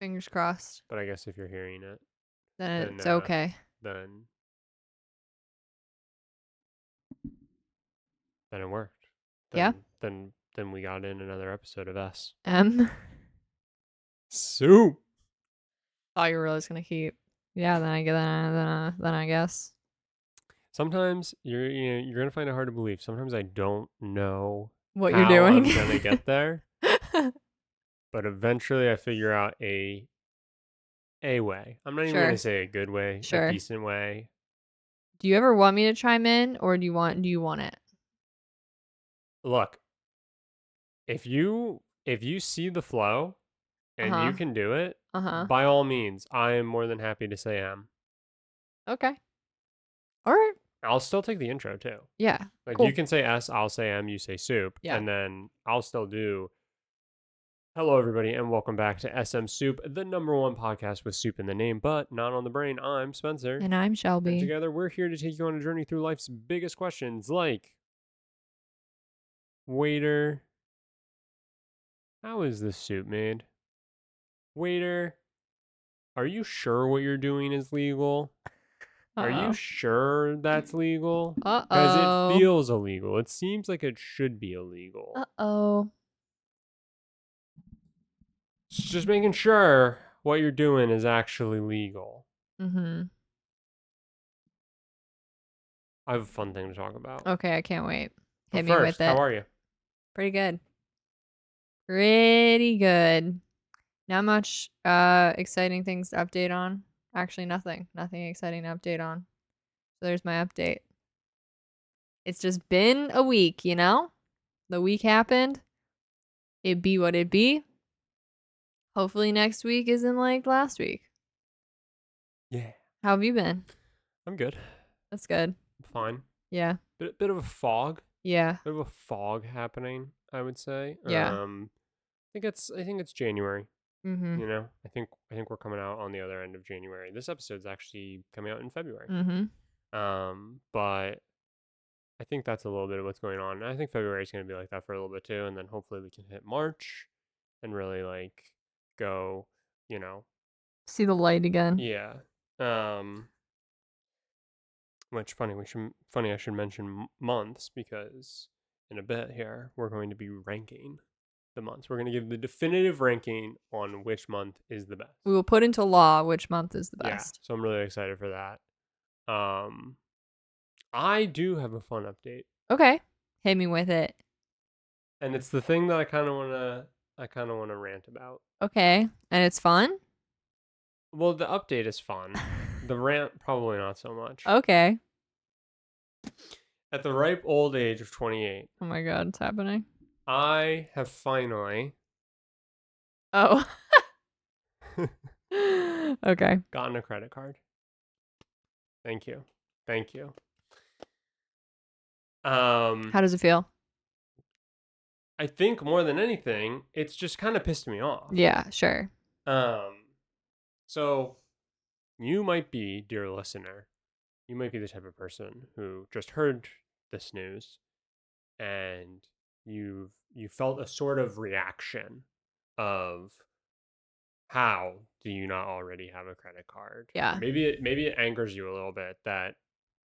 Fingers crossed. But I guess if you're hearing it, then it's okay. Then it worked. Yeah. Then we got in another episode of S. Soup. Soup. Thought you were really gonna keep. Yeah. Then I guess. Sometimes you're gonna find it hard to believe. Sometimes I don't know What you're how doing. I'm gonna get there, but eventually I figure out a way. I'm not even gonna say a good way, a Sure. decent way. Do you ever want me to chime in, or do you want it? Look, if you see the flow and you can do it, by all means, I am more than happy to say M. Okay. All right. I'll still take the intro too. Yeah. Like cool. you can say S, I'll say M, you say soup, Yeah. and then I'll still do. Hello, everybody, and welcome back to SMSoup, the #1 podcast with soup in the name, but not on the brain. I'm Spencer. And I'm Shelby. And together, we're here to take you on a journey through life's biggest questions like, waiter, how is this soup made? Waiter, are you sure what you're doing is legal? Are you sure that's legal? Because it feels illegal. It seems like it should be illegal. Just making sure what you're doing is actually legal. I have a fun thing to talk about. Okay, I can't wait. Hit me with it. How are you? Pretty good. Pretty good. Not much exciting things to update on. Actually, nothing. Nothing exciting to update on. So there's my update. It's just been a week, you know? The week happened. It be what it be. Hopefully next week isn't like last week. Yeah. How have you been? I'm good. That's good. Fine. Yeah. Bit of a fog. Yeah. Bit of a fog happening, I would say. Yeah. I think it's January. Mm-hmm. You know, I think we're coming out on the other end of January. This episode's actually coming out in February. But I think that's a little bit of what's going on. I think February is going to be like that for a little bit too, and then hopefully we can hit March and really like go, see the light again. Yeah. Which I should mention months because in a bit here we're going to be ranking the months. We're going to give the definitive ranking on which month is the best. We will put into law which month is the best. Yeah, so I'm really excited for that. I do have a fun update. Okay, hit me with it. And it's the thing that I kind of want to rant about. Okay, and it's fun? Well, the update is fun. The rant probably not so much. Okay. At the ripe old age of 28. Oh my god, it's happening. I have finally okay. Gotten a credit card. Thank you. How does it feel? I think more than anything, it's just kind of pissed me off. Yeah, sure. So you might be, dear listener, you might be the type of person who just heard this news and you felt a sort of reaction of, how do you not already have a credit card? Yeah. Maybe it angers you a little bit that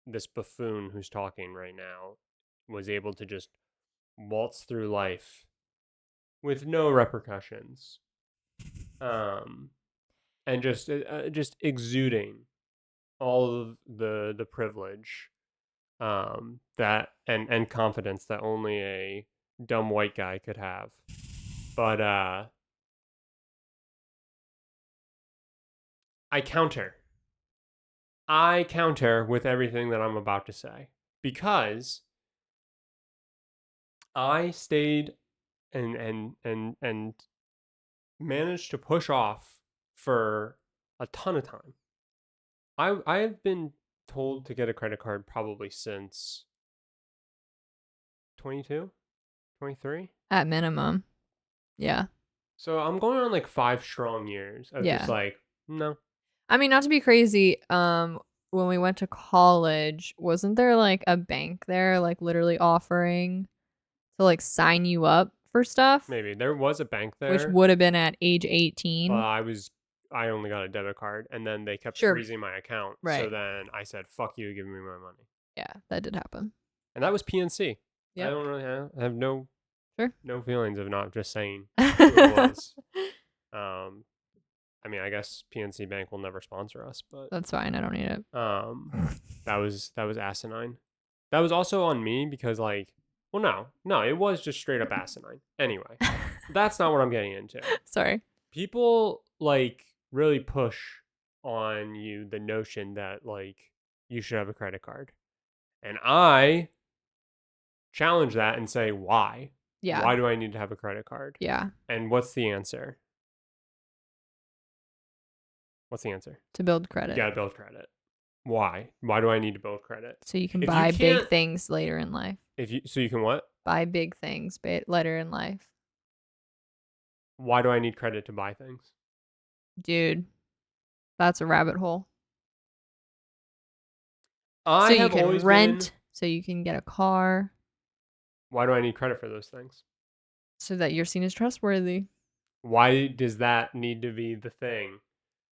this buffoon who's talking right now was able to just waltz through life with no repercussions, and just exuding all of the privilege, that and confidence that only a dumb white guy could have. But I counter with everything that I'm about to say, because I stayed and managed to push off for a ton of time. I have been told to get a credit card probably since 22, 23 at minimum. Yeah. So I'm going on like 5 strong years of just like, no. I mean, not to be crazy, when we went to college, wasn't there like a bank there like literally offering to like sign you up for stuff? Maybe there was a bank there, which would have been at age 18. But I was I only got a debit card, and then they kept Sure. freezing my account. So Right. then I said, "Fuck you, give me my money." Yeah, that did happen. And that was PNC. I Yep. don't really I have no Sure. feelings of not just saying who it was. I mean, I guess PNC Bank will never sponsor us, but That's fine. I don't need it. that was asinine. That was also on me because like, well, no, it was just straight up asinine. Anyway, that's not what I'm getting into. Sorry. People like really push on you the notion that like you should have a credit card, and I challenge that and say, why? Yeah. Why do I need to have a credit card? Yeah. And what's the answer? What's the answer? To build You credit. gotta build credit. Why? Why do I need to build credit? So you can If buy you big can't- things later in life. So you can what? Buy big things later in life. Why do I need credit to buy things? Dude, that's a rabbit hole. I So you have can always rent, been. so you can get a car, Why do I need credit for those things? so that you're seen as trustworthy. Why does that need to be the thing?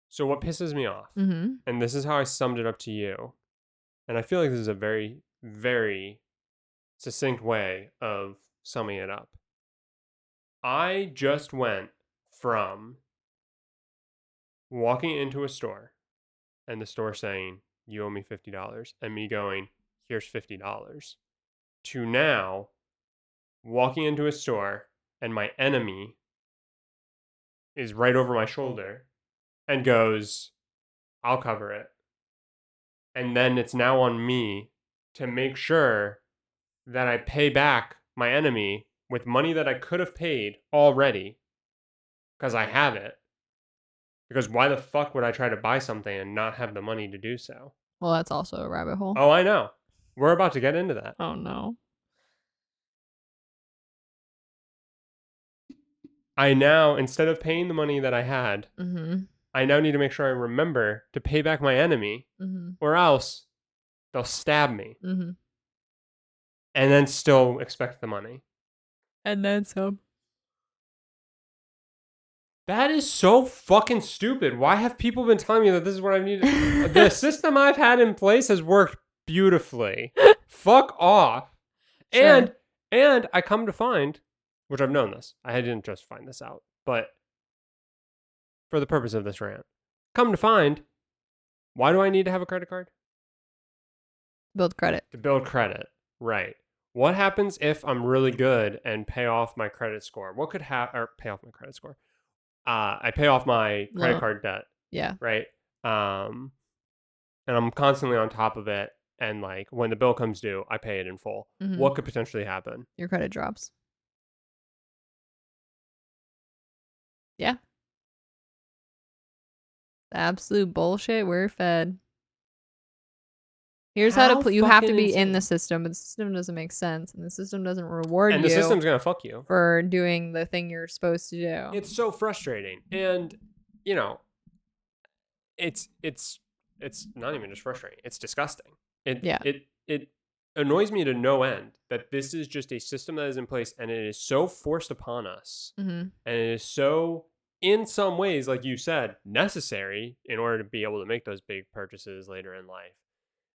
So what pisses me off, Mm-hmm. and this is how I summed it up to you, and I feel like this is a very, very succinct way of summing it up. I just went from walking into a store and the store saying, "You owe me $50," and me going, "Here's $50," to now walking into a store and my enemy is right over my shoulder and goes, "I'll cover it." And then it's now on me to make sure that I pay back my enemy with money that I could have paid already because I have it. Because why the fuck would I try to buy something and not have the money to do so? Well, that's also a rabbit hole. Oh, I know. We're about to get into that. Oh no. I now, instead of paying the money that I had, Mm-hmm. I now need to make sure I remember to pay back my enemy, Mm-hmm. or else they'll stab me Mm-hmm. and then still expect the money. And then some. That is so fucking stupid. Why have people been telling me that this is what I needed? The system I've had in place has worked beautifully. Fuck off. Sure. And I come to find, which I've known this. I didn't just find this out, but for the purpose of this rant, come to find, why do I need to have a credit card? Build credit. To build credit. Right. What happens if I'm really good and pay off my credit score? What could happen? Or pay off my credit score. I pay off my credit card debt. Yeah. Right. And I'm constantly on top of it. And like when the bill comes due, I pay it in full. Mm-hmm. What could potentially happen? Your credit drops. Yeah. Absolute bullshit. We're fed. Here's how to put. You have to be in the system, but the system doesn't make sense, and the system doesn't reward you. And the system's gonna fuck you for doing the thing you're supposed to do. It's so frustrating, and you know, it's not even just frustrating. It's disgusting. It annoys me to no end that this is just a system that is in place, and it is so forced upon us, Mm-hmm. and it is so, in some ways, like you said, necessary in order to be able to make those big purchases later in life.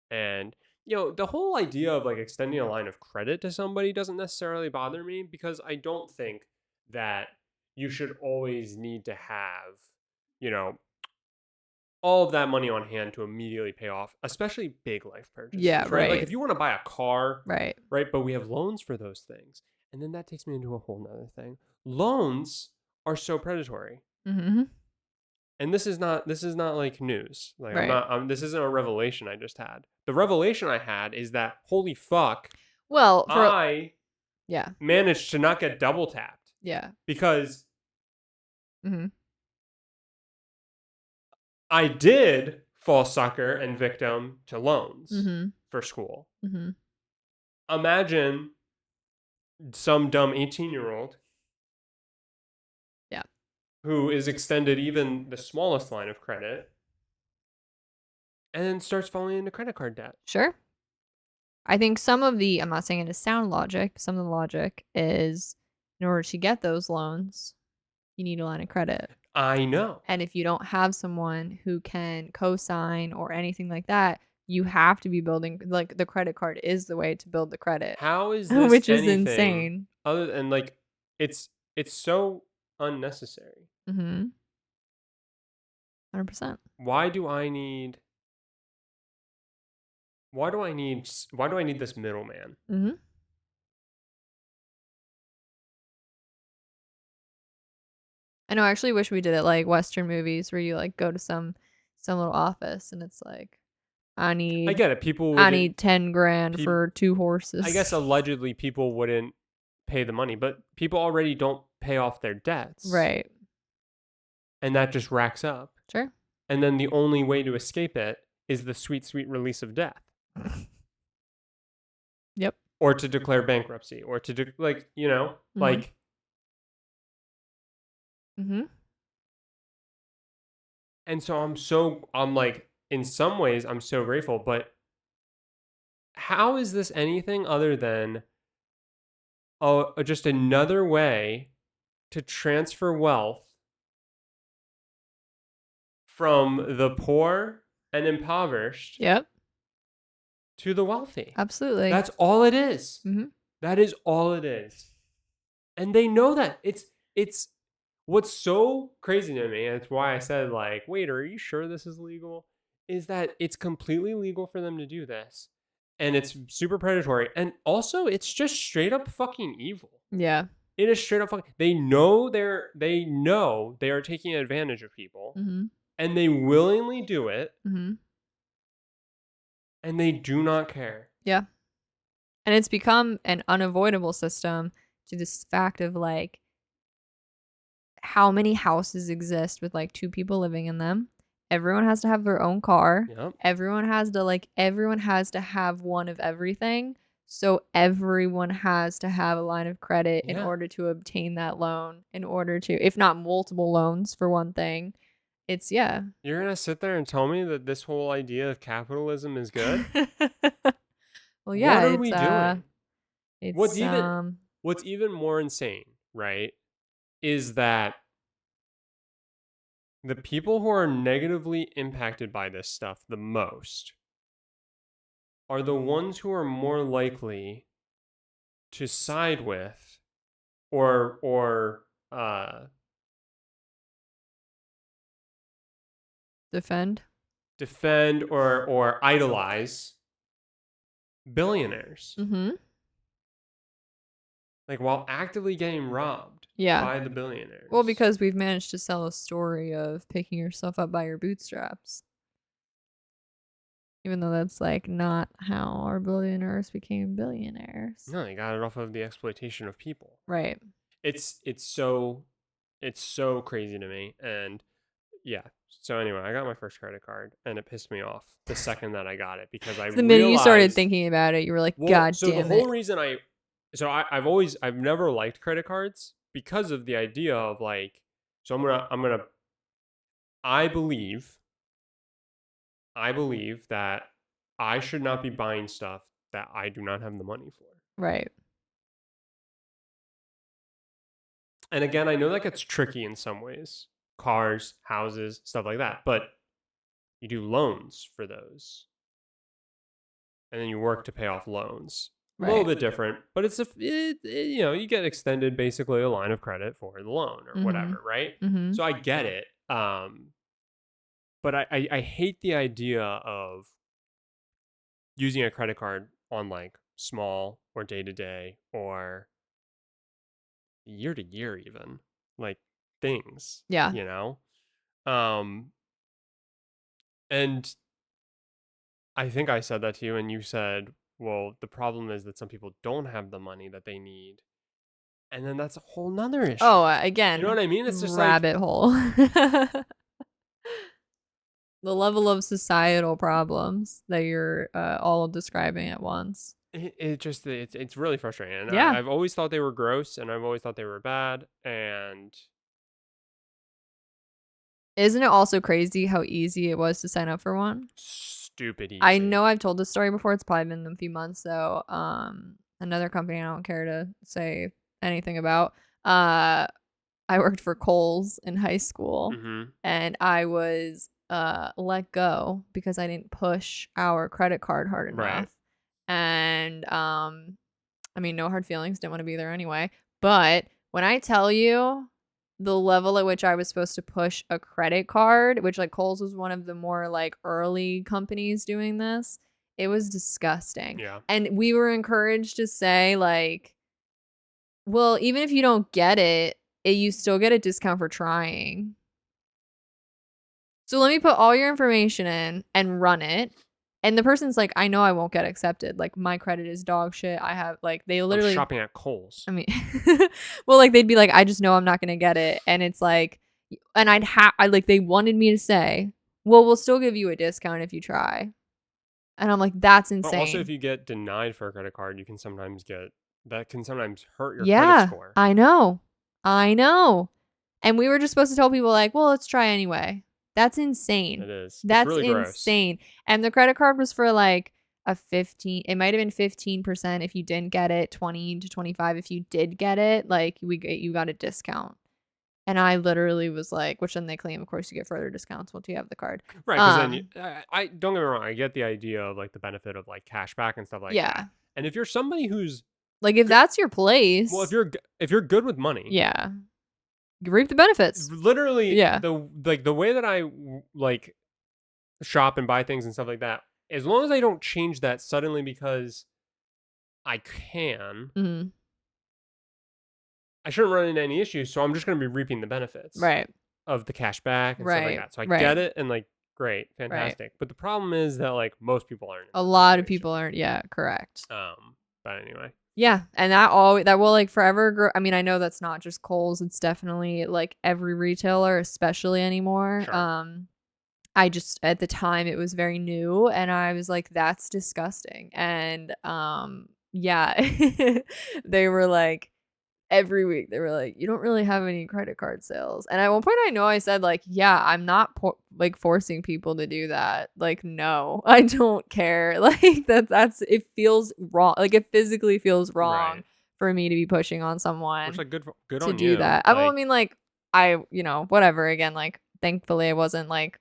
And, you know, the whole idea of like extending a line of credit to somebody doesn't necessarily bother me because I don't think that you should always need to have, you know, all of that money on hand to immediately pay off, especially big life purchases. Yeah, right. Like if you want to buy a car, right? But we have loans for those things. And then that takes me into a whole nother thing. Loans are so predatory. Mm-hmm. And this is not like news. Like right. This isn't a revelation I just had. The revelation I had is that holy fuck. Well, I managed to not get double tapped. Yeah. Because mm-hmm. I did fall sucker and victim to loans mm-hmm. for school. Mm-hmm. Imagine some dumb 18-year-old who is extended even the smallest line of credit and then starts falling into credit card debt. Sure. I think some of the, I'm not saying it is sound logic, some of the logic is in order to get those loans, you need a line of credit. I know. And if you don't have someone who can co-sign or anything like that, you have to be building, like, the credit card is the way to build the credit, How is this which is anything insane. other than like it's so unnecessary. Mhm. 100%. Why do I need why do I need this middleman? Mhm. I know, I actually wish we did it like Western movies where you, like, go to some little office and it's like, "I I need get it. People I wouldn't need 10 grand peop for 2 I guess horses." allegedly people wouldn't pay the money, but people already don't pay off their debts, Right. and that just racks up. Sure. And then the only way to escape it is the sweet, sweet release of death, Yep. or to declare bankruptcy, or to like Mhm. like. Mhm. And so I'm like in some ways I'm so grateful, but how is this anything other than just another way to transfer wealth from the poor and impoverished Yep. to the wealthy? Absolutely. That's all it is. Mhm. That is all it is. And they know that. It's what's so crazy to me, and it's why I said like, "Wait, are you sure this is legal?" Is that it's completely legal for them to do this. And it's super predatory. And also it's just straight up fucking evil. Yeah. It is straight up fucking they know they are taking advantage of people, Mhm. and they willingly do it, Mhm. and they do not care. Yeah. And it's become an unavoidable system to this fact of, like, how many houses exist with, like, 2 people living in them. Everyone has to have their own car. Yep. Everyone has to have one of everything. So everyone has to have a line of credit in Yeah. order to obtain that loan, in order to, if not multiple loans for one thing. It's yeah. You're gonna sit there and tell me that this whole idea of capitalism is good? Well, yeah, What are we doing? What's it's, even what's even more insane, right, is that the people who are negatively impacted by this stuff the most are the ones who are more likely to side with or defend. defend or idolize billionaires, Mhm. like while actively getting robbed Yeah. by the Well, billionaires. because we've managed to sell a story of picking yourself up by your bootstraps. Even though that's, like, not how our billionaires became billionaires. No, they got it off of the exploitation of people. Right. It's so crazy to me. And yeah. So anyway, I got my first credit card and it pissed me off the second that I got it because I So the minute you started realized, thinking about it, you were like, well, "God so the damn whole it." reason I've never liked credit cards because of the idea of like, so I believe I believe that I should not be buying stuff that I do not have the money for. Right. And again, I know that gets tricky in some ways. Cars, houses, stuff like that. But you do loans for those. And then you work to pay off loans. A little Right. bit different, but you get extended basically a line of credit for the loan or Mhm. whatever, right? Mhm. So I get it. But I hate the idea of using a credit card on like small or day to day or year to year even like things, Yeah. you know? Um and I think I said that to you, and you said, well, the problem is that some people don't have the money that they need. And then that's a whole nother issue. Oh, You know again, what I mean? It's just like, rabbit hole. The level of societal problems that you're, all describing at once. it's really frustrating. And Yeah. I've always thought they were gross, and I've always thought they were bad, and Isn't it also crazy how easy it was to sign up for one? stupid I easy. know I've told this story before, it's probably been a few months, though, another company I don't care to say anything about, uh I worked for Kohl's in high school, Mm-hmm. and I was let go because I didn't push our credit card hard Right. enough. And I mean, no hard feelings, didn't want to be there anyway. But when I tell you the level at which I was supposed to push a credit card, which like Kohl's was one of the more like early companies doing this, it was disgusting. Yeah. And we were encouraged to say like, well, even if you don't get it, you still get a discount for trying. So let me put all your information in and run it. And the person's like, I know I won't get accepted. Like my credit is dog shit. I have like they I'm literally shopping at Kohl's. I mean well like they'd be like, I just know I'm not gonna get it. And it's like and I like they wanted me to say, well, we'll still give you a discount if you try. And I'm like, that's But also, if insane. you get denied for a credit card, that can sometimes hurt your credit Yeah, score. I know. I know. And we were just supposed to tell people like, well, let's try anyway. That's insane. It is. It's That's really gross. insane. And the credit card was for like a 15, it might have been 15% if you didn't get it, 20 to 25 if you did get it, like you got a discount. And I literally was like, which then they claim, of course, you get further discounts once you have the card. Right, because then I don't get me wrong, I get the idea of like the benefit of like cash back and stuff like that. Yeah. And if you're somebody who's Like if that's your place. well, if you're good with money, yeah. You reap the benefits. literally, Yeah. the way that I like shop and buy things and stuff like that, as long as I don't change that suddenly because I can, Mm-hmm. I shouldn't run into any issues. So I'm just going to be reaping the benefits Right. of the cash back and stuff like Right. that. So I Right. get it and like great, Right. fantastic. But the problem is that like most people aren't. A lot of people aren't. Yeah, correct. But anyway. Yeah, and that will like forever grow. I mean, I know that's not just Kohl's, it's definitely like every retailer, especially anymore. Sure. I just at the time it was very new and I was like, that's disgusting. And yeah, they were like every week they were like, you don't really have any credit card sales. And at one point I know I said like, yeah, I'm not like forcing people to do that. Like, no, I don't care. Like that's it feels wrong. Like it physically feels wrong Right. for me to be pushing on someone Which like good to on do you. that. I mean like whatever again, like thankfully I wasn't like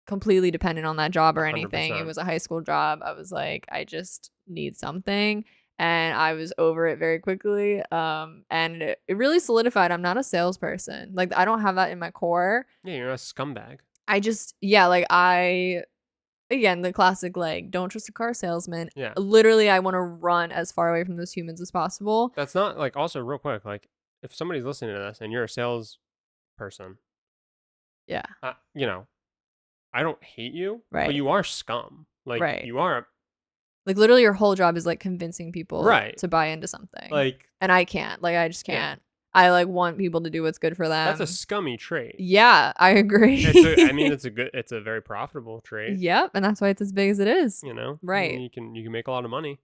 completely dependent on that job or anything. It 100%. was a high school job. I was like, I just need something. And I was over it very quickly. And it really solidified I'm not a salesperson. Like, I don't have that in my core. Yeah, you're a scumbag. I just, yeah, like, again, the classic, like, don't trust a car salesman. Yeah. Literally, I want to run as far away from those humans as possible. That's not like also real quick, like if somebody's listening to this and you're a sales person, Yeah. you know, I don't hate you, Right. but you are scum. Like Right. you are Like, literally, your whole job is, like, convincing people right to buy into something. Like, and I can't. Like, I just Yeah. can't. I, like, want people to do what's good for them. that's a scummy trait. Yeah, I agree. I mean, it's a very profitable trait. Yep, and that's why it's as big as it is. You know, Right. You can make a lot of money,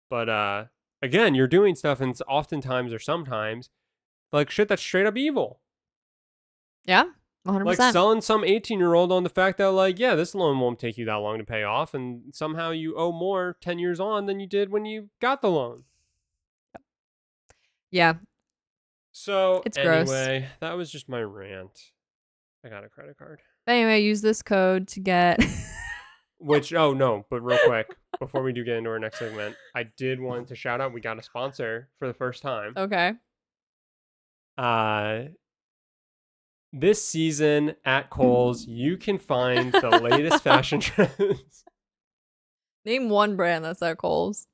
but again, you're doing stuff, and it's oftentimes or sometimes like shit that's straight up evil. Yeah, 100%. Like selling some 18-year-old on the fact that like, yeah, this loan won't take you that long to pay off, and somehow you owe more 10 years on than you did when you got the loan. Yeah. So It's anyway, gross. that was just my rant. I got a credit card. But anyway, use this code to get Which, oh no, but real quick, before we do get into our next segment, I did want to shout out, we got a sponsor for the first time. Okay. This season at Kohl's, you can find the latest fashion trends. Name one brand that's at Kohl's.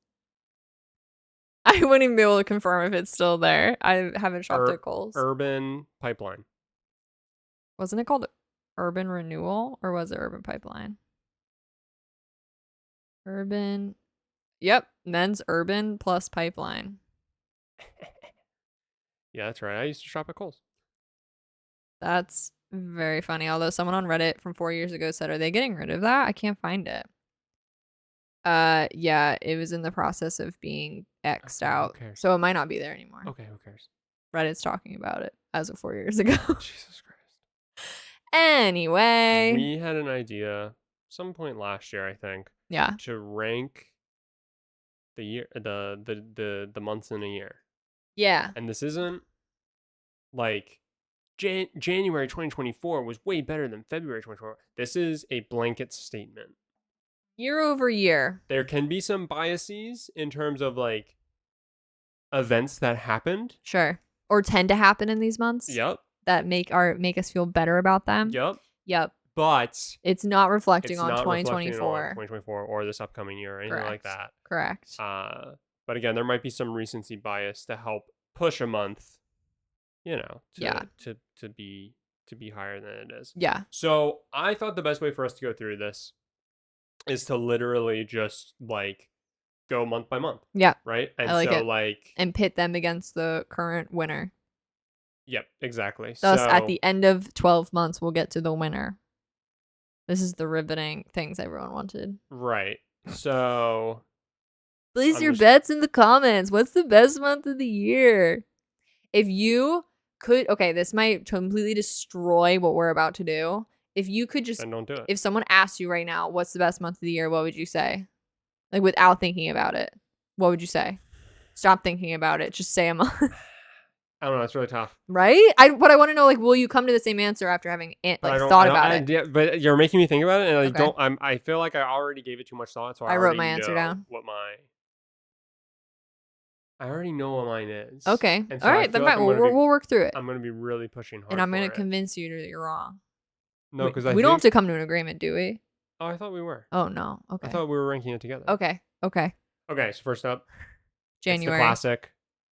I wouldn't even be able to confirm if it's still there. I haven't shopped at Kohl's. Urban Pipeline. Wasn't it called Urban Renewal or was it Urban Pipeline? Urban. Yep, men's Urban plus Pipeline. Yeah, that's right. I used to shop at Kohl's. That's very funny. Although someone on Reddit from 4 years ago said, "Are they getting rid of that?" I can't find it. Yeah, it was in the process of being X'd out. So it might not be there anymore. Okay, who cares? Reddit's talking about it as of 4 years ago. Jesus Christ. Anyway. We had an idea some point last year, I think. Yeah. To rank the year the months in a year. Yeah. And this isn't like January 2024 was way better than February 2024. This is a blanket statement. Year over year. There can be some biases in terms of like events that happened. Sure. Or tend to happen in these months. Yep. That make us feel better about them. Yep. But it's not reflecting on reflecting 2024. on 2024 or this upcoming year or anything like that. Correct. But again, there might be some recency bias to help push a month, to be higher than it is. Yeah. So I thought the best way for us to go through this is to literally just like go month by month. Yeah. Right. And I like so it. like and pit them against the current winner. Yep, exactly. Thus, at the end of 12 months, we'll get to the winner. This is the riveting things everyone wanted. Right. So place your bets in the comments. What's the best month of the year? If you could, okay, this might completely destroy what we're about to do. If you could just, then don't do it. If someone asked you right now, what's the best month of the year, what would you say? Like without thinking about it, what would you say? Stop thinking about it. Just say a month. I don't know. It's really tough. Right? What I want to know, like, will you come to the same answer after having thought about it? Yeah, but you're making me think about it, and I feel like I already gave it too much thought, so I wrote my answer down. I already know what mine is. Okay. So all right. Then fine. We'll work through it. I'm gonna be really pushing hard. And I'm gonna convince you that you're wrong. No, because we don't have to come to an agreement, do we? Oh, I thought we were. Oh no. Okay. I thought we were ranking it together. Okay. So first up, January. It's the classic.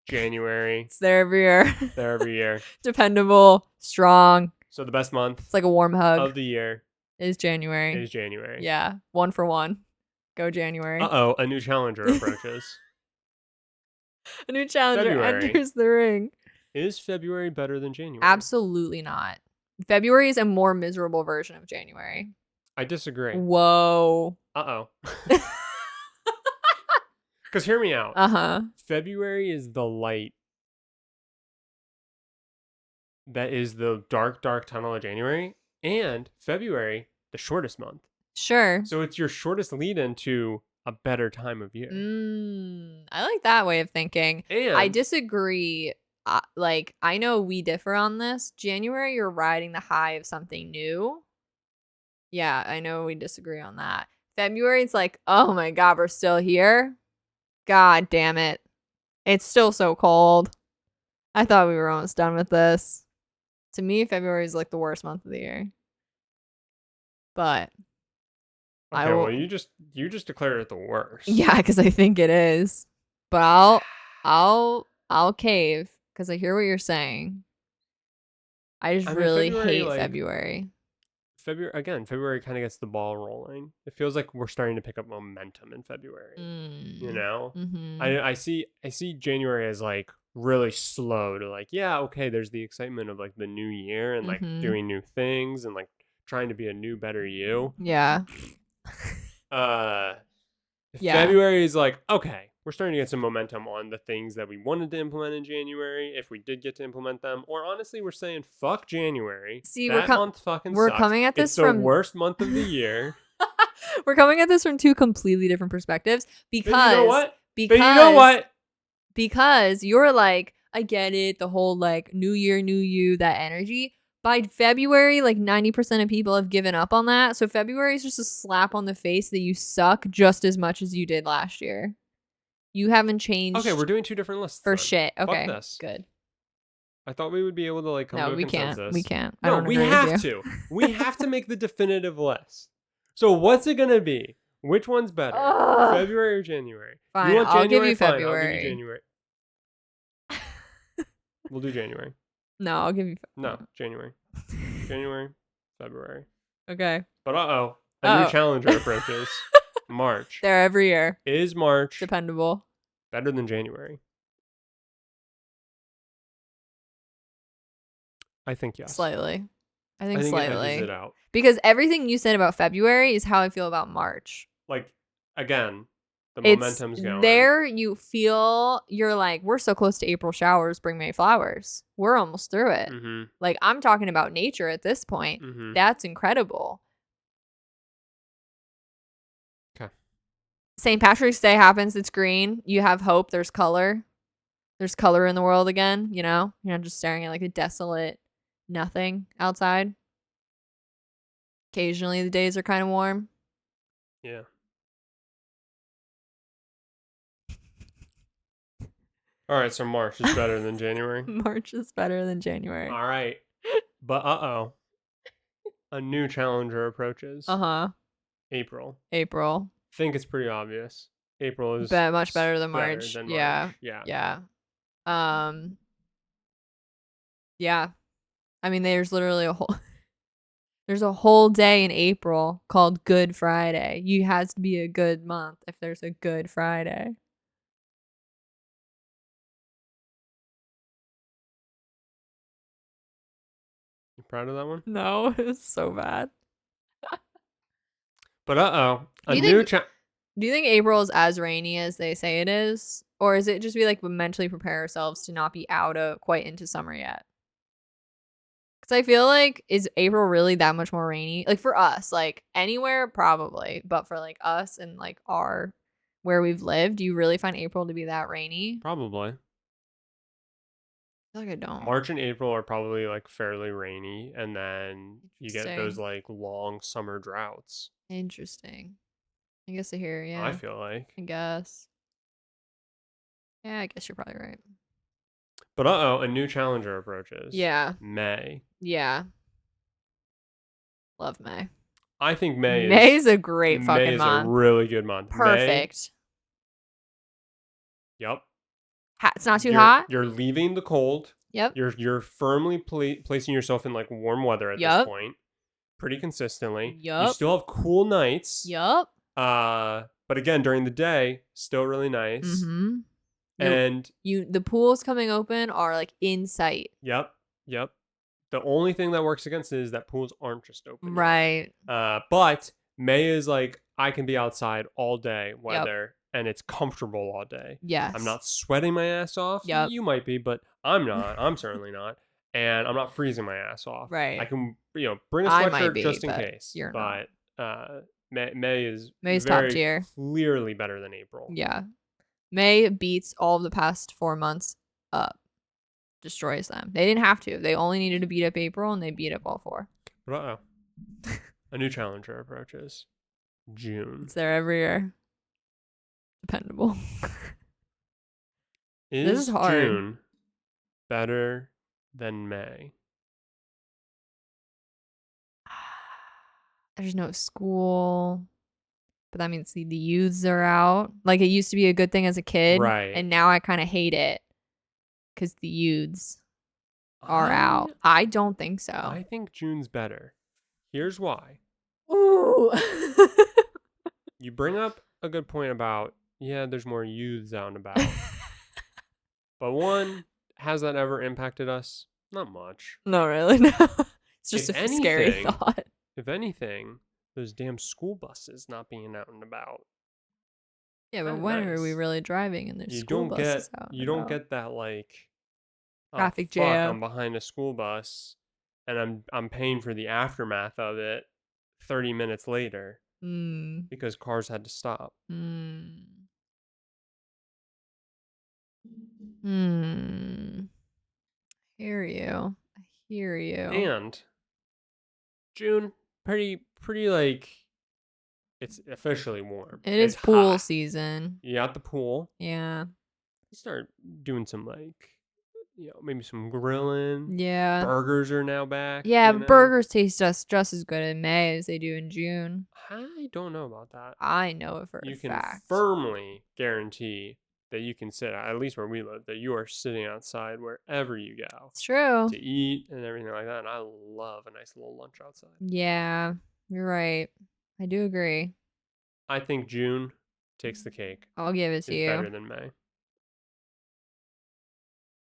January. It's there every year. Dependable, strong. So the best month. It's like a warm hug of the year is January. Yeah, 1 for 1. Go January. A new challenger approaches. A new challenger enters the ring. Is February better than January? Absolutely not. February is a more miserable version of January. I disagree. Whoa. Because hear me out. February is the light that is the dark, dark tunnel of January. And February, the shortest month. Sure. So it's your shortest lead into a better time of year. I like that way of thinking. And I disagree. I know we differ on this. January, you're riding the high of something new. Yeah, I know we disagree on that. February, it's like, oh my God, we're still here. God damn it. It's still so cold. I thought we were almost done with this. To me, February is like the worst month of the year. But okay, well, you just declared it the worst. Yeah, because I think it is. But I'll cave because I hear what you're saying. I just really hate February. February kind of gets the ball rolling. It feels like we're starting to pick up momentum in February. You know? Mm-hmm. I see January as like really slow to like, yeah, okay, there's the excitement of like the new year and like doing new things and like trying to be a new, better you. Yeah. February is like, okay, we're starting to get some momentum on the things that we wanted to implement in January, if we did get to implement them. Or honestly, we're saying fuck January. See, month fucking we're sucks. Coming at this it's the worst month of the year. We're coming at this from two completely different perspectives because but you know what? Because you're like, I get it, the whole like new year, new you, that energy. By February, like 90% of people have given up on that. So February is just a slap on the face that you suck just as much as you did last year. You haven't changed. Okay, we're doing two different lists. For shit. Okay. Fuck this. Good. I thought we would be able to like come to a consensus. We can't. No, we have to. We have to make the definitive list. So what's it gonna be? Which one's better? February or January? Fine, You want I'll January? give you Fine, February. I'll give you January. We'll do January. No, I'll give you No, January. January, February. Okay. But a new challenger approaches. March. They're every year. Is March dependable better than January? I think yes. Slightly. I think slightly. It edges it out. Because everything you said about February is how I feel about March. Like, again, the momentum's going. There you feel, you're like, we're so close to April showers, bring May flowers. We're almost through it. Mm-hmm. Like, I'm talking about nature at this point. Mm-hmm. That's incredible. Okay. St. Patrick's Day happens. It's green. You have hope. There's color. There's color in the world again, you know? You're not just staring at like a desolate nothing outside. Occasionally the days are kind of warm. Yeah. All right, so March is better than January. March is better than January. All right. But a new challenger approaches. Uh-huh. April. April. Think it's pretty obvious. April is Much better than better March. than Yeah. March. Yeah. Yeah. Yeah. I mean, there's literally there's a whole day in April called Good Friday. You has to be a good month if there's a Good Friday. You proud of that one? No, it's so bad. But Do a you new think do you think April is as rainy as they say it is? Or is it just we like mentally prepare ourselves to not be out of quite into summer yet? Because I feel like, is April really that much more rainy? Like for us, like anywhere, probably. But for like us and like where we've lived, do you really find April to be that rainy? probably. I feel like I don't. March and April are probably like fairly rainy, and then you get those Interesting. like long summer droughts. Interesting. I guess I hear, I yeah. feel like. I guess. Yeah, I guess you're probably right. But a new challenger approaches. Yeah. May. Yeah. Love May. I think May's a great May fucking is a month. really good month. May. Perfect. Yep. It's not too hot. You're leaving the cold. Yep. You're firmly placing yourself in like warm weather at this Yep. point, pretty consistently. You Yup. still have cool nights. Yup. But again, during the day, still really nice. Mm-hmm. And the pools coming open are like in sight. Yep. The only thing that works against it is that pools aren't just open. Right. But May is like I can be outside all day weather and it's comfortable all day. Yes. I'm not sweating my ass off. Yep. You might be, but I'm not. I'm certainly not. And I'm not freezing my ass off. Right. I can, bring a I might sweatshirt be, just in but case. you're But May is May's very top tier. clearly better than April. Yeah. May beats all of the past 4 months up. Destroys them. They didn't have to. They only needed to beat up April, and they beat up all 4. But a new challenger approaches. June. It's there every year. Dependable. This is hard. June better than May? There's no school. But that means the youths are out. Like, it used to be a good thing as a kid. Right. And now I kind of hate it. Because the youths are out. I don't think so. I think June's better. Here's why. Ooh. You bring up a good point about, there's more youths out and about. But one, has that ever impacted us? Not much. No, really, no. It's just If a scary anything- thought. If anything, those damn school buses not being out and about. Yeah, but Kinda when are we nice. really driving and there's You school don't get buses out and you don't about? get that like Traffic fuck, jam. I'm behind a school bus and I'm paying for the aftermath of it 30 minutes later because cars had to stop. Hear you. I hear you. And June, pretty like it's officially warm. It is It's pool hot. season. You at the pool. Yeah. You start doing some like maybe some grilling. Yeah. Burgers are now back. Yeah, but burgers taste just as good in May as they do in June. I don't know about that. I know it for a fact. You can firmly guarantee that you can sit, at least where we live, that you are sitting outside wherever you go. It's true. To eat and everything like that. And I love a nice little lunch outside. Yeah, you're right. I do agree. I think June takes the cake. I'll give it to you. Better than May.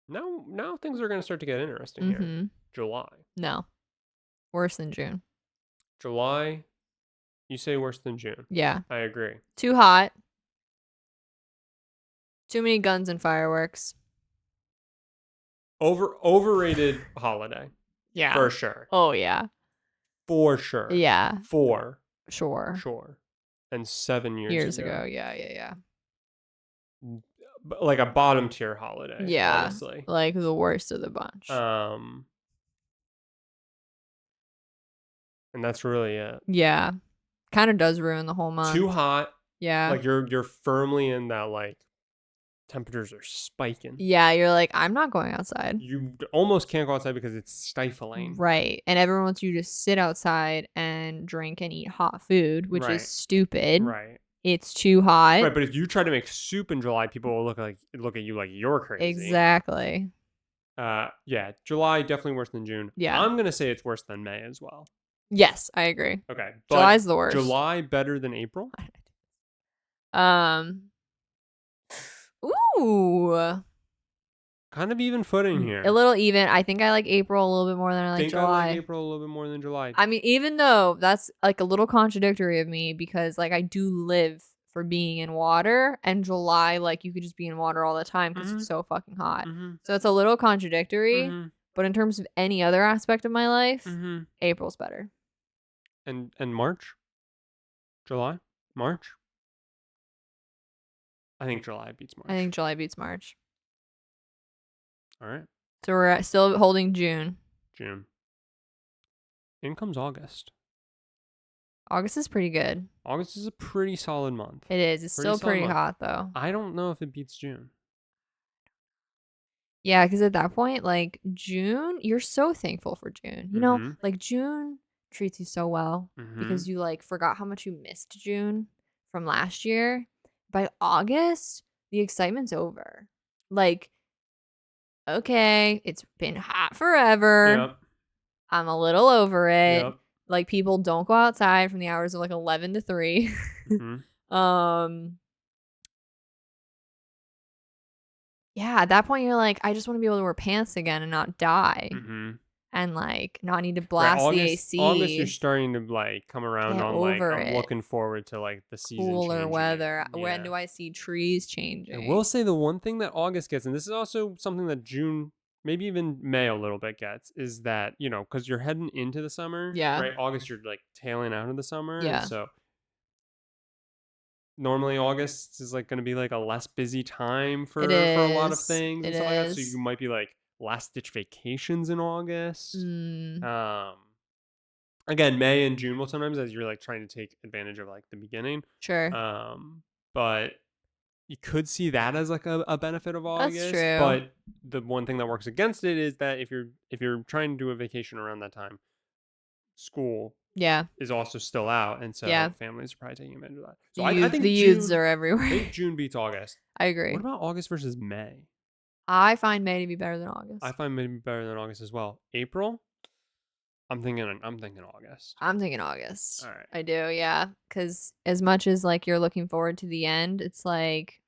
Now things are going to start to get interesting here. July. No. Worse than June. July, you say worse than June. Yeah. I agree. Too hot. Too many guns and fireworks. Overrated holiday. Yeah. For sure. Oh, yeah. For sure. Yeah. For sure. And 7 years ago. Yeah. Like a bottom tier holiday. Yeah. Honestly. Like the worst of the bunch. And that's really it. Yeah. Kind of does ruin the whole Too month. hot. Yeah. Like you're firmly in that like temperatures are spiking. Yeah, you're like, I'm not going outside. You almost can't go outside because it's stifling. Right. And everyone wants you to sit outside and drink and eat hot food, which is Right. stupid. Right. It's too hot. Right, but if you try to make soup in July, people will look at you like you're crazy. Exactly. Yeah, July definitely worse than June. Yeah. I'm gonna say it's worse than May as well. Yes, I agree. Okay, but July's the worst. July better than April? Um. Ooh. Kind of even footing here. A little even. I think I like April a little bit more than I like July. I like April a little bit more than July. I mean, even though that's like a little contradictory of me because like I do live for being in water, and July, like you could just be in water all the time because it's so fucking hot. So it's a little contradictory. But in terms of any other aspect of my life, April's better. And March? July? March? I think July beats March. I think July beats March. All right. So we're still holding June. June. In comes August. August is pretty good. August is a pretty solid month. It is. It's still pretty hot though. I don't know if it beats June. Yeah, because at that point, like June, you're so thankful for June. You know, like June treats you so well because you like forgot how much you missed June from last year. By August, the excitement's over. Like, okay, it's been hot forever. Yep. I'm a little over it. Yep. Like people don't go outside from the hours of like 11 to 3. Yeah, at that point you're like, I just want to be able to wear pants again and not die. And like not need to blast the AC. August, you're starting to like come around on like I'm it. looking forward to like the season Cooler changing. weather. Yeah. When do I see trees changing? I will say the one thing that August gets, and this is also something that June, maybe even May a little bit gets, is that, you know, because you're heading into the summer. Yeah. Right. August, you're like tailing out of the summer. Yeah. And so normally August is like going to be like a less busy time for a lot of things and stuff like that. So you might be like last ditch vacations in August. Again, May and June will sometimes as you're like trying to take advantage of like the beginning. Sure. But you could see that as like a benefit of August. That's true. But the one thing that works against it is that if you're trying to do a vacation around that time, school is also still out, and so families are probably taking advantage of that. So I think the youths are everywhere. I think June beats August. I agree. What about August versus May? I find May to be better than August. I find May to be better than August as well. April? I'm thinking August. I'm thinking August. All right. I do, yeah. Because as much as like you're looking forward to the end, it's like,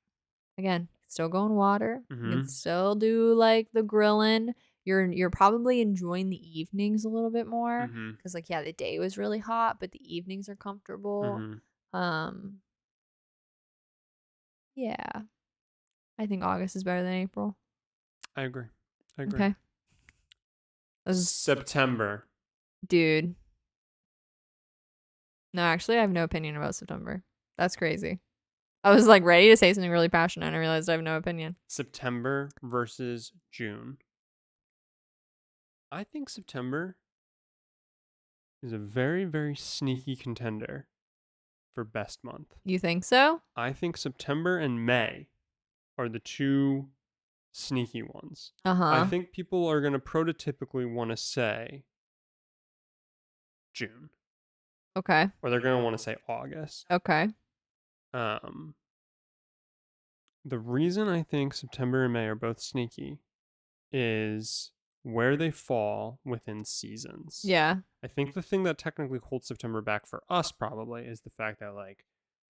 again, still going water. You can still do like the grilling. You're probably enjoying the evenings a little bit more because like the day was really hot, but the evenings are comfortable. Yeah, I think August is better than April. I agree. Okay. September. Dude. No, actually, I have no opinion about September. That's crazy. I was like ready to say something really passionate and I realized I have no opinion. September versus June. I think September is a very, very sneaky contender for best month. You think so? I think September and May are the two sneaky ones. I think people are going to prototypically want to say June. Okay. Or they're going to want to say August. Okay. The reason I think September and May are both sneaky is where they fall within seasons. Yeah. I think the thing that technically holds September back for us probably is the fact that like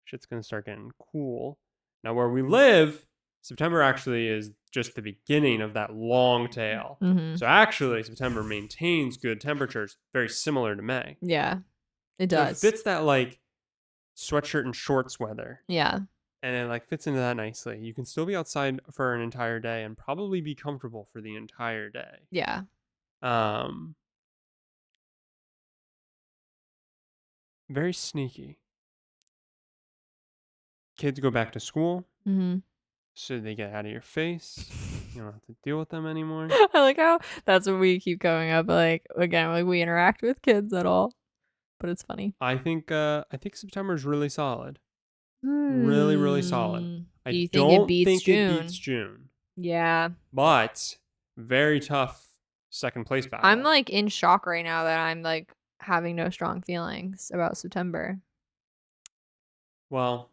shit's going to start getting cool. Now where we live, September actually is just the beginning of that long tail. So actually September maintains good temperatures, very similar to May. Yeah, it does. So it fits that like sweatshirt and shorts weather. Yeah. And it like fits into that nicely. You can still be outside for an entire day and probably be comfortable for the entire day. Yeah. Very sneaky. Kids go back to school. So they get out of your face. You don't have to deal with them anymore. I like how that's what we keep going up. Like, again, like we interact with kids at all. but it's funny. I think September is really solid. Really, really solid. Do I you think it don't beats think it beats June? June, Yeah. but very tough second place I'm battle. like in shock right now that I'm like having no strong feelings about September. Well,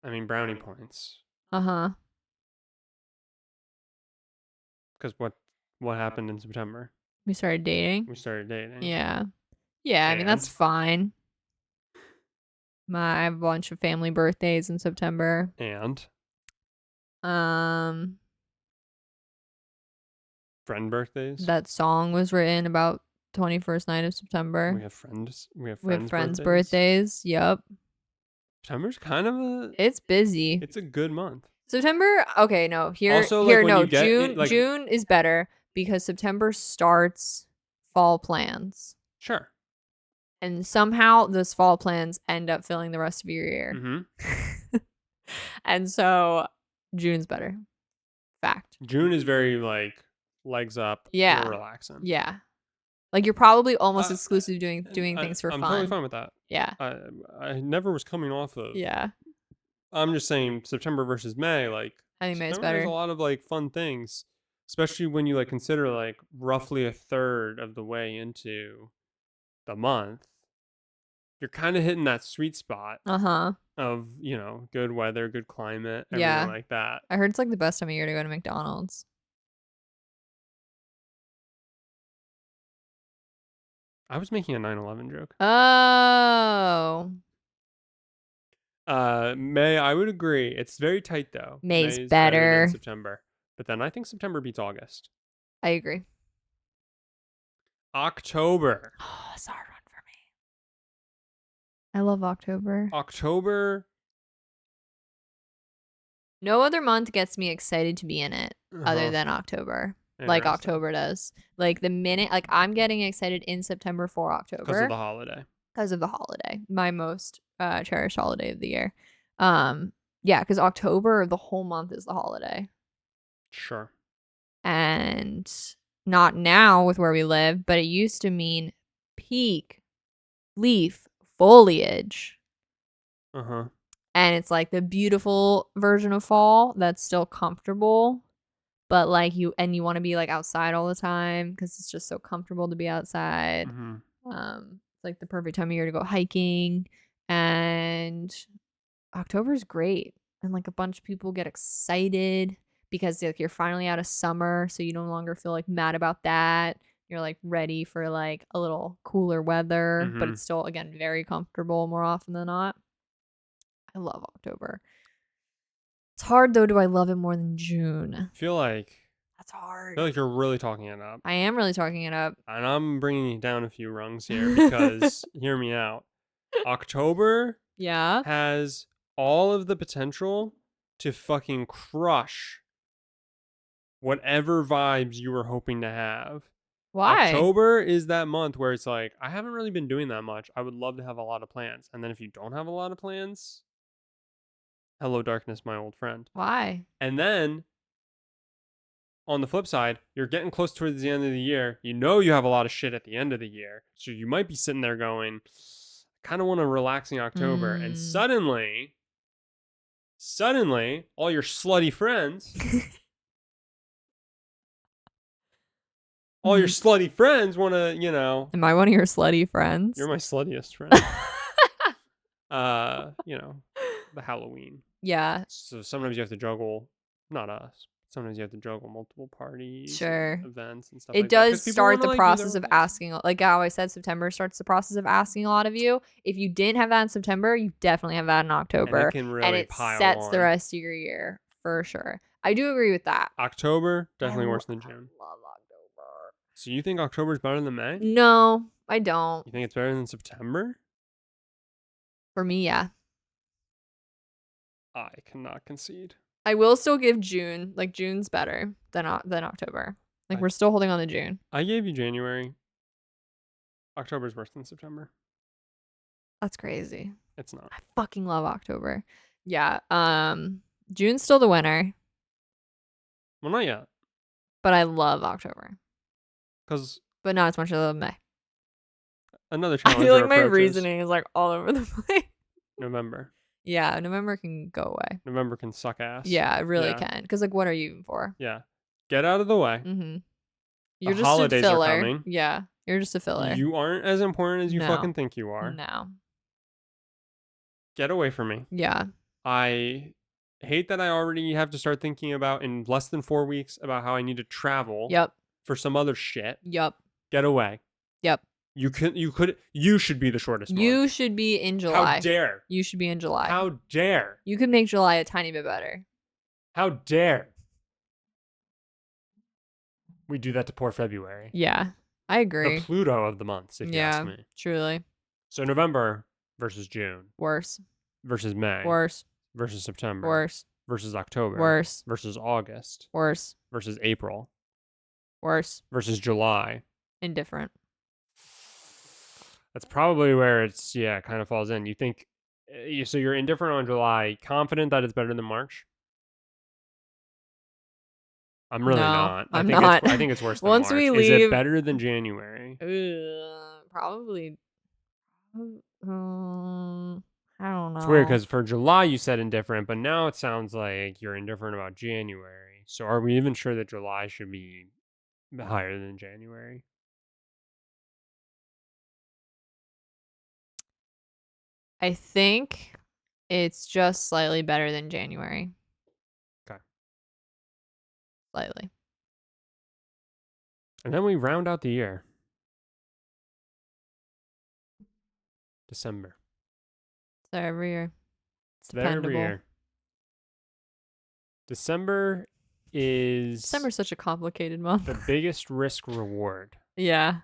I mean brownie points. Uh-huh. Because what happened in September? We started dating. We started dating. Yeah. Yeah, I mean that's And fine. I have a bunch of family birthdays in September. and Um friend birthdays. that song was written about 21st night of September. We have friends. We have We have friends' friends' birthdays. birthdays. Yep. September's kind of a. It's busy. It's a good month. September, okay, no. Also, like when No. you get June it, like June is better because September starts fall plans. sure. And somehow those fall plans end up filling the rest of your year. Mm-hmm. And so June's better. Fact. June is very like legs up. Yeah. We're relaxing. Yeah. Like you're probably almost exclusively doing things for I'm fun. totally fine with that. Yeah. I never was coming off of. Yeah. I'm just saying September versus May. Like I think May's September has better. a lot of like fun things, especially when you like consider like roughly a third of the way into the month. You're kind of hitting that sweet spot Uh-huh. of good weather, good climate, everything Yeah. like that. I heard it's like the best time of year to go to McDonald's. I was making a 9/11 joke. Oh. May, I would agree. It's very tight though. May's May is better. than September, but then I think September beats August. I agree. October. Oh, it's a hard one for me. I love October. October. No other month gets me excited to be in it other than October. Like Interesting. October does. Like the minute, like I'm getting excited in September for October. Because of the holiday. Because of the holiday. My most cherished holiday of the year. Yeah, because October, the whole month is the holiday. Sure. And not now with where we live, but it used to mean peak leaf foliage. Uh-huh. And it's like the beautiful version of fall that's still comfortable, but like you want to be like outside all the time because it's just so comfortable to be outside. Mm-hmm. It's like the perfect time of year to go hiking, and October's great. And like a bunch of people get excited because like you're finally out of summer, so you no longer feel like mad about that. You're like ready for like a little cooler weather, but it's still again very comfortable more often than not. I love October. It's hard though. Do I love it more than June? I feel like That's hard. I feel like you're really talking it up. I am really talking it up. And I'm bringing you down a few rungs here because hear me out. October Yeah. has all of the potential to fucking crush whatever vibes you were hoping to have. Why? October is that month where it's like, I haven't really been doing that much. I would love to have a lot of plans. And then if you don't have a lot of plans, hello darkness, my old friend. Why? And then on the flip side, you're getting close towards the end of the year. You know you have a lot of shit at the end of the year. So you might be sitting there going, I kind of want a relaxing October. And suddenly, all your slutty friends, want to, Am I one of your slutty friends? You're my sluttiest friend. The Halloween. Yeah. So sometimes you have to juggle, not us. Sometimes you have to juggle multiple parties, Sure, events and stuff it like that. It does start the process of asking, like how I said, September starts the process of asking a lot of you. If you didn't have that in September, you definitely have that in October. And it can really pile sets on. the rest of your year for sure. I do agree with that. October, definitely worse than June. I love October. So you think October is better than May? No, I don't. You think it's better than September? For me, yeah. I cannot concede. I will still give June. Like June's better than October. Like we're still holding on to June. I gave you January. October's worse than September. That's crazy. It's not. I fucking love October. Yeah. June's still the winner. Well, not yet. But I love October. because But not as much as I love May. another I feel challenger like my approaches. reasoning is like all over the place. November. Yeah, November can go away. November can suck ass. Yeah, it really Yeah. can. Because, like, what are you even for? Yeah. Get out of the way. Mm-hmm. The You're just a holidays are filler. coming. Yeah, you're just a filler. You aren't as important as you No. fucking think you are. No. Get away from me. Yeah. I hate that I already have to start thinking about in less than 4 weeks about how I need to travel Yep. for some other shit. Yep. Get away. Yep. You should be the shortest month. You should be in July. How dare? You should be in July. How dare? You could make July a tiny bit better. How dare? We do that to poor February. Yeah, I agree. The Pluto of the months, if you ask me. Truly. So November versus June Worse. versus May Worse. versus September Worse. versus October Worse. versus August Worse. versus April Worse. versus July. Indifferent. That's probably where it's, kind of falls in. You think, so you're indifferent on July, confident that it's better than March? I'm really No, not. I'm not. I think it's worse than Once March. we Is leave- it better than January? Probably. I don't know. It's weird because for July you said indifferent, but now it sounds like you're indifferent about January. So are we even sure that July should be higher than January? I think it's just slightly better than January. Okay. Slightly. And then we round out the year. December. So every year. It's there every dependable. year. December is December's such a complicated month. the biggest risk reward. Yeah.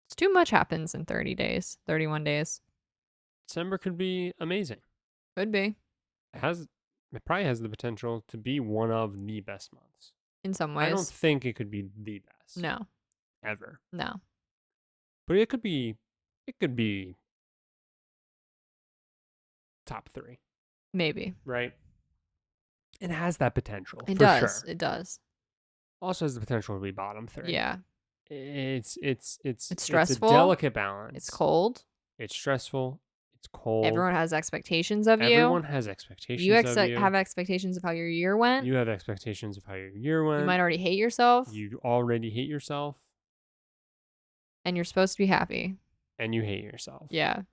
It's too much happens in 30 days, 31 days. December could be amazing. Could be. It probably has the potential to be one of the best months. In some ways. I don't think it could be the best. No. Ever. No. But it could be top 3, Maybe. right? It has that potential. It for does. Sure. It does. Also has the potential to be bottom 3. Yeah. It's stressful. It's a delicate balance. It's cold. It's stressful. It's cold. Everyone has expectations of you. Everyone has expectations You of you. have expectations of how your year went. You have expectations of how your year went. You might already hate yourself. You already hate yourself. And you're supposed to be happy. And you hate yourself. Yeah.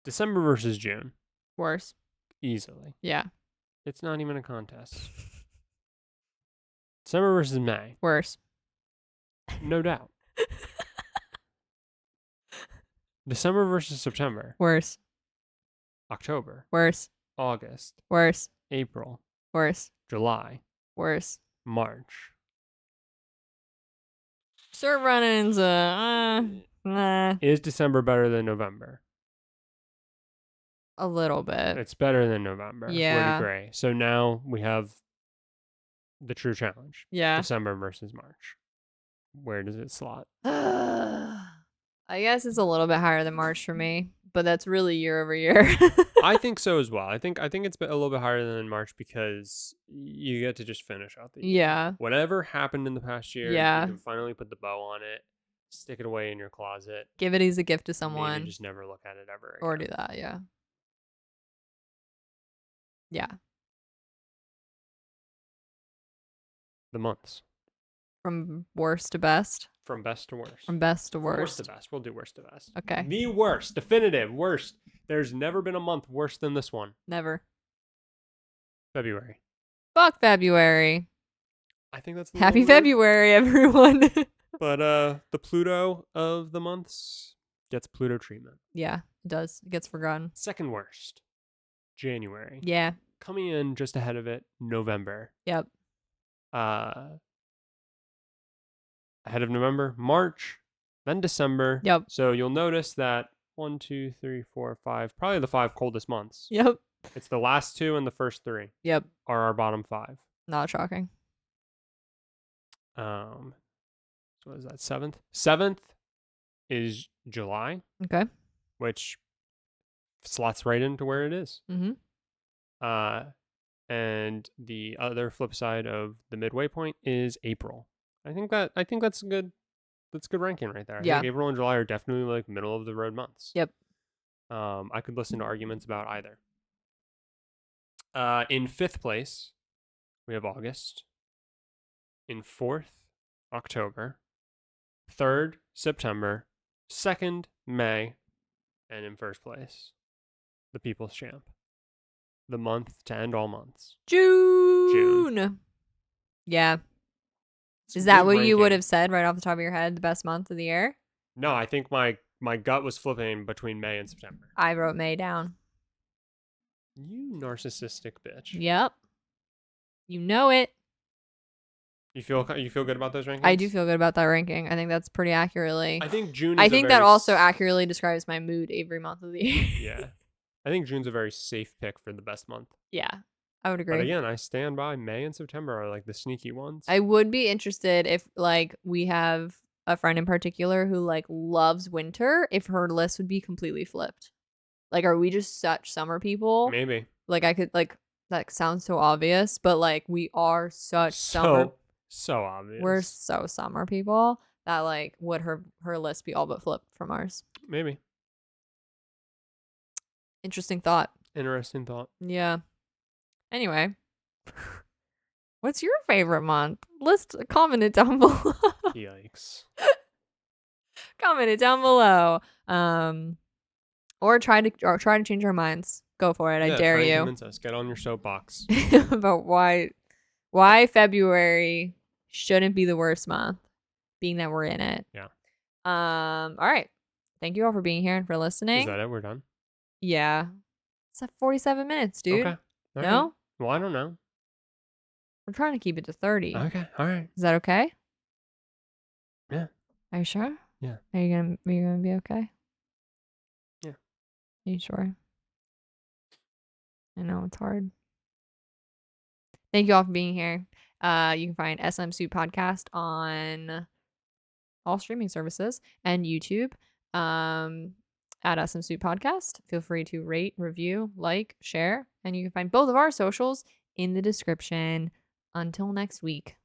December versus June. Worse. Easily. Yeah. It's not even a contest. December versus May. Worse. No doubt. December versus September. Worse. October. Worse. August. Worse. April. Worse. July. Worse. March. Start running into nah. Is December better than November? A little bit. It's better than November. Yeah. Would agree. So now we have the true challenge. Yeah. December versus March. Where does it slot? I guess it's a little bit higher than March for me, but that's really year over year. I think so as well. I think it's a little bit higher than March because you get to just finish out the year. Yeah. Whatever happened in the past year, Yeah. you can finally put the bow on it, stick it away in your closet. Give it as a gift to someone. Maybe just never look at it ever again. Or do that, yeah. Yeah. The months. From worst to best. From best to worst. From best to From worst. worst to best. We'll do worst to best. Okay. The worst. Definitive. Worst. There's never been a month worse than this one. Never. February. Fuck February. I think that's the Happy longer. February, everyone. But the Pluto of the months gets Pluto treatment. Yeah, it does. It gets forgotten. Second worst. January. Yeah. Coming in just ahead of it, November. Yep. Ahead of November, March, then December. Yep. So you'll notice that 1, 2, 3, 4, 5, probably the 5 coldest months. Yep. It's the last 2 and the first 3 Yep. are our bottom 5. Not shocking. So what is that? 7th? 7th is July, Okay. which slots right into where it is. Mm-hmm. And the other flip side of the midway point is April. I think that's good. That's good ranking right there. I Yeah. think April and July are definitely like middle of the road months. Yep. I could listen to arguments about either. In fifth place, we have August. In fourth, October. Third, September. Second, May. And in first place, the People's Champ. The month to end all months. June. Yeah. It's Is that good what you would ranking. have said right off the top of your head? The best month of the year? No, I think my gut was flipping between May and September. I wrote May down. You narcissistic bitch. Yep. You know it. You feel good about those rankings? I do feel good about that ranking. I think that's pretty accurately. I think June. I think that also accurately describes my mood every month of the year. Yeah, I think June's a very safe pick for the best month. Yeah, I would agree. But again, I stand by May and September are like the sneaky ones. I would be interested if like we have a friend in particular who like loves winter, if her list would be completely flipped. Like, are we just such summer people? Maybe. Like, I could like that sounds so obvious, but like we are such summer. So obvious. We're so summer people that like would her list be all but flipped from ours. Maybe. Interesting thought. Interesting thought. Yeah. Anyway, what's your favorite month? Comment it down below. Yikes. Comment it down below. Or try to change our minds. Go for it. I dare try and you. Convince us. Get on your soapbox. About why February shouldn't be the worst month, being that we're in it. Yeah. All right. Thank you all for being here and for listening. Is that it? We're done? Yeah. It's at 47 minutes, dude. Okay. All no? Right. Well, I don't know. We're trying to keep it to 30. Okay. All right. Is that okay? Yeah. Are you sure? Yeah. Are you gonna be okay? Yeah. Are you sure? I know it's hard. Thank you all for being here. You can find SMSoup podcast on all streaming services and YouTube at SMSoup podcast. Feel free to rate, review, like, share, and you can find both of our socials in the description. Until next week.